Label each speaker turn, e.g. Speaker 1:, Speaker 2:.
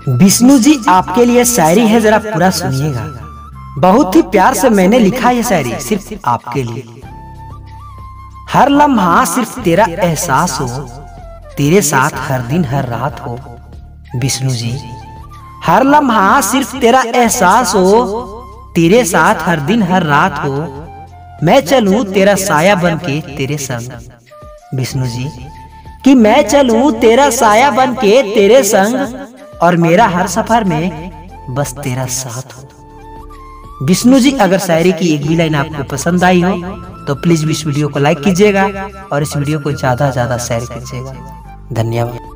Speaker 1: विष्णु जी आपके लिए शायरी है, जरा पूरा सुनिएगा। बहुत ही प्यार से मैंने लिखा ये शायरी सिर्फ आपके लिए। हर लम्हा सिर्फ तेरा एहसास हो, तेरे साथ हर दिन हर रात हो। विष्णु जी हर लम्हा सिर्फ तेरा एहसास हो, तेरे साथ हर दिन हर रात हो। मैं चलूं तेरा साया बन के तेरे संग। विष्णु जी कि मैं चलूं तेरा साया बन के तेरे संग, और मेरा हर सफर में बस तेरा साथ हो। विष्णु जी अगर शायरी की एक भी लाइन आपको पसंद आई हो तो प्लीज इस वीडियो को लाइक कीजिएगा और इस वीडियो को ज्यादा से ज्यादा शेयर कीजिएगा। धन्यवाद।